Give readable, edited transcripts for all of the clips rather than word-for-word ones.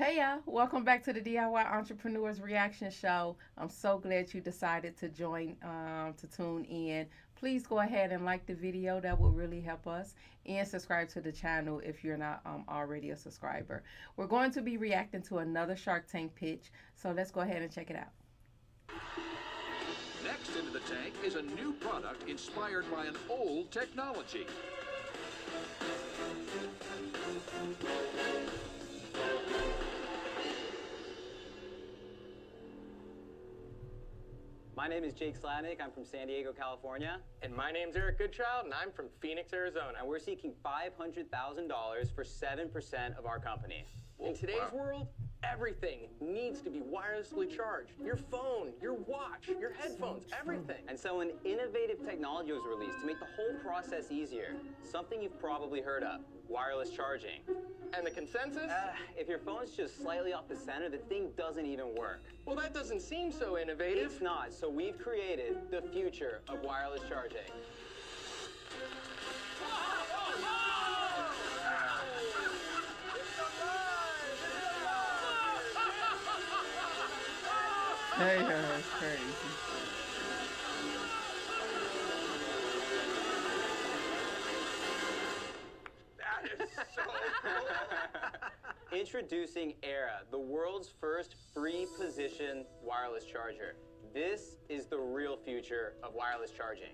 Hey y'all, welcome back to the DIY Entrepreneurs Reaction Show. I'm so glad you decided to join to tune in. Please go ahead and like the video, that will really help us. And subscribe to the channel if you're not already a subscriber. We're going to be reacting to another Shark Tank pitch, so let's go ahead and check it out. Next into the tank is a new product inspired by an old technology. My name is Jake Slatnik. I'm from San Diego, California. And my name's Eric Goodchild, and I'm from Phoenix, Arizona. And we're seeking $500,000 for 7% of our company. In today's world, everything needs to be wirelessly charged. Your phone, your watch, your headphones, everything. And so an innovative technology was released to make the whole process easier. Something you've probably heard of, wireless charging. And the consensus? If your phone's just slightly off the center, the thing doesn't even work. Well, that doesn't seem so innovative. It's not. So we've created the future of wireless charging. Hey, that's crazy. That is so cool. Introducing Aira, the world's first free position wireless charger. This is the real future of wireless charging.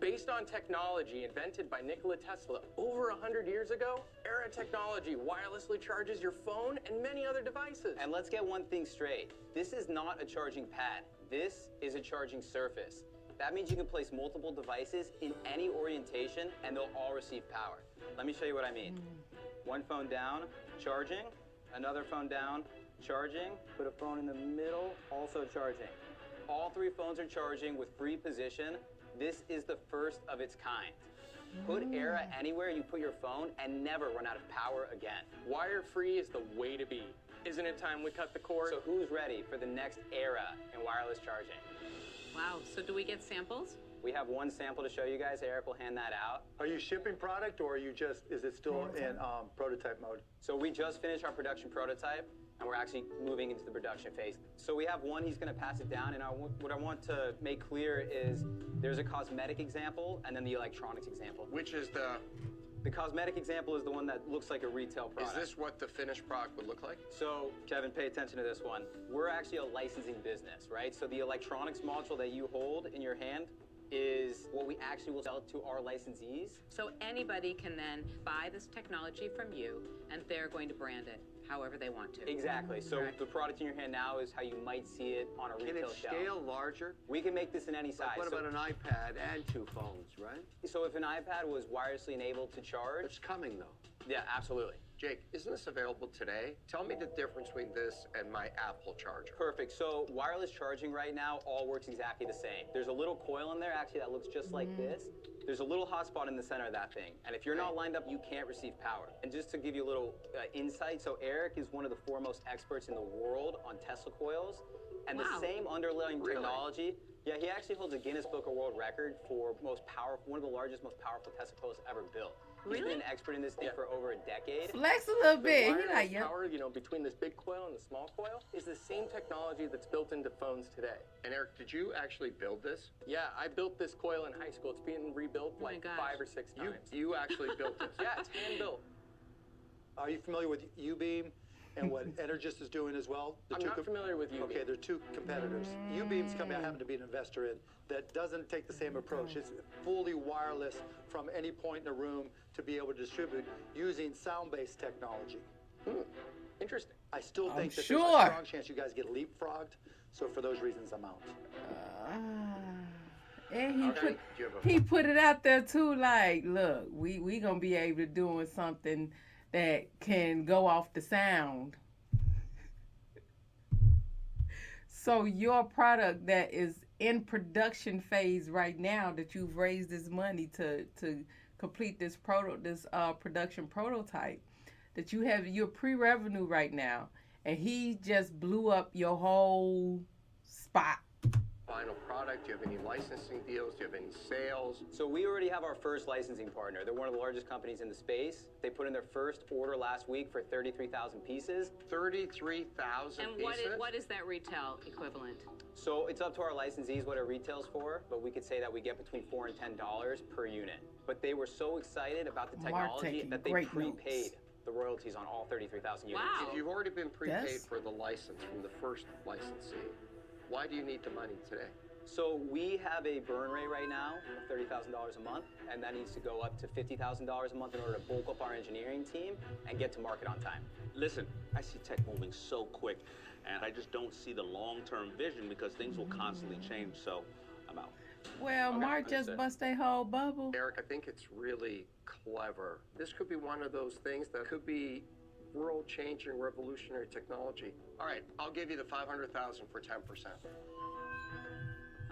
Based on technology invented by Nikola Tesla over 100 years ago, Aira technology wirelessly charges your phone and many other devices. And let's get one thing straight. This is not a charging pad. This is a charging surface. That means you can place multiple devices in any orientation and they'll all receive power. Let me show you what I mean. One phone down, charging. Another phone down, charging. Put a phone in the middle, also charging. All three phones are charging with free position. This is the first of its kind. Put Aira anywhere you put your phone and never run out of power again. Wire-free is the way to be. Isn't it time we cut the cord? So who's ready for the next era in wireless charging? Wow, so do we get samples? We have one sample to show you guys. Eric will hand that out. Are you shipping product, or are you just, is it still in prototype mode? So we just finished our production prototype, and we're actually moving into the production phase. So we have one, he's gonna pass it down, and what I want to make clear is there's a cosmetic example and then the electronics example. Which is The cosmetic example is the one that looks like a retail product. is this what the finished product would look like? So, Kevin, pay attention to this one. We're actually a licensing business, right? So the electronics module that you hold in your hand is what we actually will sell to our licensees. So anybody can then buy this technology from you, and they're going to brand it however they want to. Exactly. So Right. the product in your hand now is how you might see it on a Can retail it shelf. scale larger? We can make this in any size. Like what So- about an iPad and two phones, right? So if an iPad was wirelessly enabled to charge, It's coming though. yeah, absolutely. Jake, isn't this available today? Tell me the difference between this and my Apple charger. Perfect. So wireless charging right now all works exactly the same. There's a little coil in there actually that looks just like this. There's a little hotspot in the center of that thing. And if you're not lined up, you can't receive power. And just to give you a little insight, so Eric is one of the foremost experts in the world on Tesla coils. And Wow. the same underlying Really? technology, yeah, he actually holds a Guinness Book of World Record for most powerful, one of the largest, most powerful Tesla coils ever built. He's Really? been an expert in this thing for over a decade. Flex a little The bit. He wireless like, yeah. power, between this big coil and the small coil is the same technology that's built into phones today. And Eric, did you actually build this? Yeah, I built this coil in high school. It's being rebuilt my like gosh. 5 or 6 times. You actually built this? Yeah, it's hand built. Are you familiar with U-beam and what Energist is doing as well? I'm not familiar with U-beam. Okay, they're two competitors. U-beam's coming, I happen to be an investor in, that doesn't take the same approach. It's fully wireless from any point in the room to be able to distribute using sound-based technology. Interesting. I still I'm think that sure. there's a strong chance you guys get leapfrogged, so for those reasons, I'm out. And Okay. he put it out there too, like, look, we gonna be able to doing something that can go off the sound. So your product that is in production phase right now, that you've raised this money to complete this production prototype, that you have your pre-revenue right now, and he just blew up your whole spot. final product? Do you have any licensing deals? Do you have any sales? So we already have our first licensing partner. They're one of the largest companies in the space. They put in their first order last week for 33,000 pieces. 33,000 And pieces? what is that retail equivalent? So it's up to our licensees what it retails for, but we could say that we get between $4 and $10 per unit. But they were so excited about the technology that they prepaid the royalties on all 33,000 units. Wow. If you've already been prepaid Yes. for the license from the first licensee, why do you need the money today? So we have a burn rate right now of $30,000 a month, and that needs to go up to $50,000 a month in order to bulk up our engineering team and get to market on time. Listen, I see tech moving so quick, and I just don't see the long-term vision because things will constantly change, so I'm out. Well, Okay, Mark just understood. bust a whole bubble. Eric, I think it's really clever. This could be one of those things that could be world-changing, revolutionary technology. All right, I'll give you the $500,000 for 10%.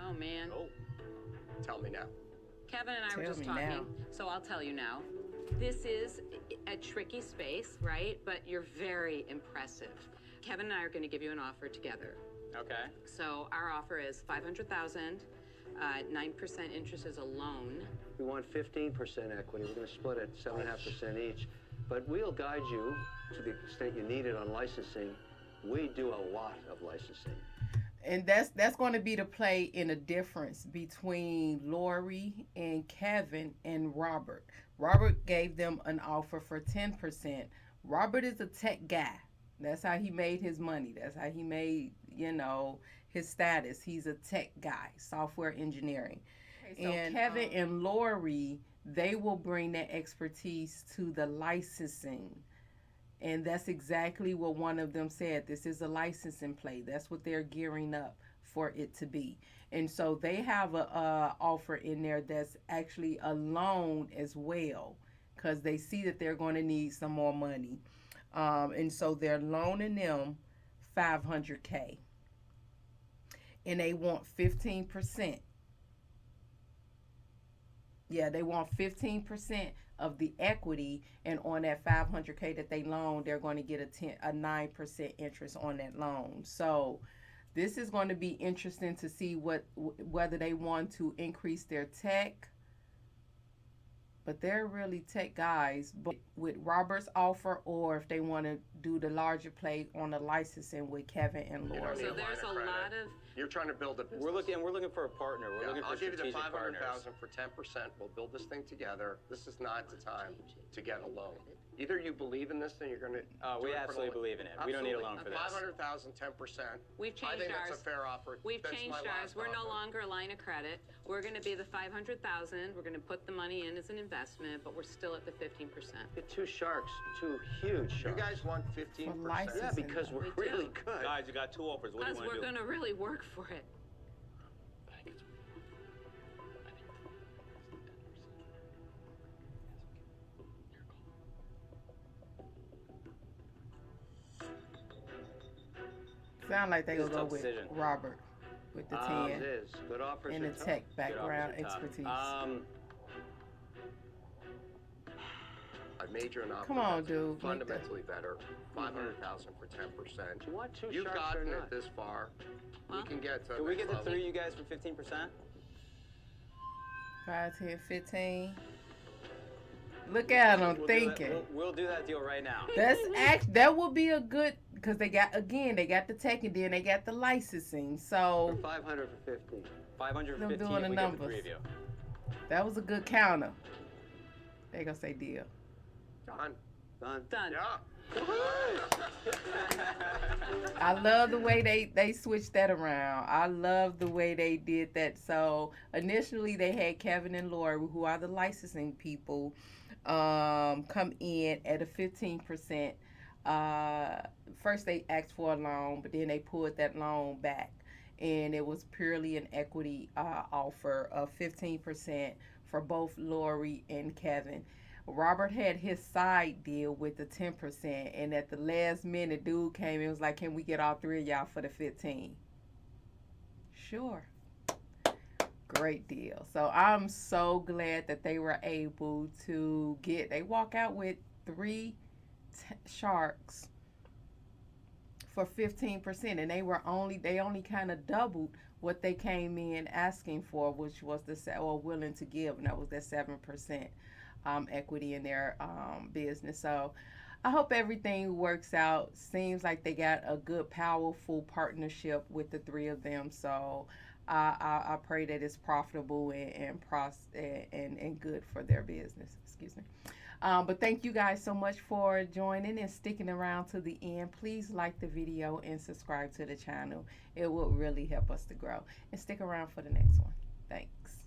Oh, man. Oh, Tell me now. Kevin and I were Tell just me talking, now. so I'll tell you now. This is a tricky space, right? But you're very impressive. Kevin and I are going to give you an offer together. Okay. So our offer is $500,000, 9% interest is a loan. We want 15% equity. We're going to split it 7.5% each. But we'll guide you to the extent you need it on licensing. We do a lot of licensing. And that's going to be the play in a difference between Lori and Kevin and Robert. Robert gave them an offer for 10%. Robert is a tech guy. That's how he made his money. That's how he made, his status. He's a tech guy, software engineering. Okay, so and Kevin and Lori, they will bring that expertise to the licensing. And that's exactly what one of them said. This is a licensing play. That's what they're gearing up for it to be. And so they have a offer in there that's actually a loan as well, because they see that they're going to need some more money. And so they're loaning them $500K. And they want 15%. Yeah, they want 15% of the equity, and on that $500K that they loan, they're going to get a 9% interest on that loan. So this is going to be interesting to see whether they want to increase their tech. But they're really tech guys. But with Robert's offer, or if they want to do the larger play on the licensing with Kevin and You Laura. don't need So there's a line of lot credit. of... You're trying to build a business. We're looking for a partner. We're looking I'll for give you the strategic partners. $500,000 for 10%. We'll build this thing together. This is not the time to get a loan. Either you believe in this thing, you're going to. We absolutely believe in it. We don't need a loan for this. $500,000, 10%. We've changed I think ours. that's a fair offer. We've That's changed my ours. last We're no offer. longer a line of credit. We're going to be the $500,000. We're going to put the money in as an investment, but we're still at the 15%. Get two sharks, two huge You sharks. guys want 15%? licensing. Yeah, because we're We do. really good. guys, you got two offers. What do Because you want we're to do? going to really work for it. Sound like they This is gonna a go tough with decision. Robert with the 10 It is. Good offers and are the tough. tech Good background offers are tough. expertise. I made you an offer. Come on, that's dude. Fundamentally better. $500,000 for 10%. Do you want two You've sharks or gotten not? it this far. Well, We can get to Can we next get the level. three of you guys for 15%? 5, 10, 15. Look at them We'll thinking. Do that, we'll do that deal right now. That would be a good, because they got the tech and then they got the licensing. So 500 for 15. 515 Them doing if the we get the numbers. three of you. that was a good counter. They gonna say deal. Done. Done. done. Yeah. I love the way they switched that around. I love the way they did that. So initially they had Kevin and Laura, who are the licensing people, come in at a 15%. First they asked for a loan, but then they pulled that loan back, and it was purely an equity offer of 15% for both Lori and Kevin. Robert had his side deal with the 10%, and at the last minute, dude came and was like, "Can we get all three of y'all for the 15?" Sure. Great deal. So I'm so glad that they were able to they walk out with three sharks for 15%, and they only kind of doubled what they came in asking for, which was or willing to give, and that was that 7% equity in their business. So I hope everything works out. Seems like they got a good, powerful partnership with the three of them. So I pray that it's profitable and good for their business. Excuse me. But thank you guys so much for joining and sticking around to the end. Please like the video and subscribe to the channel. It will really help us to grow. And stick around for the next one. Thanks.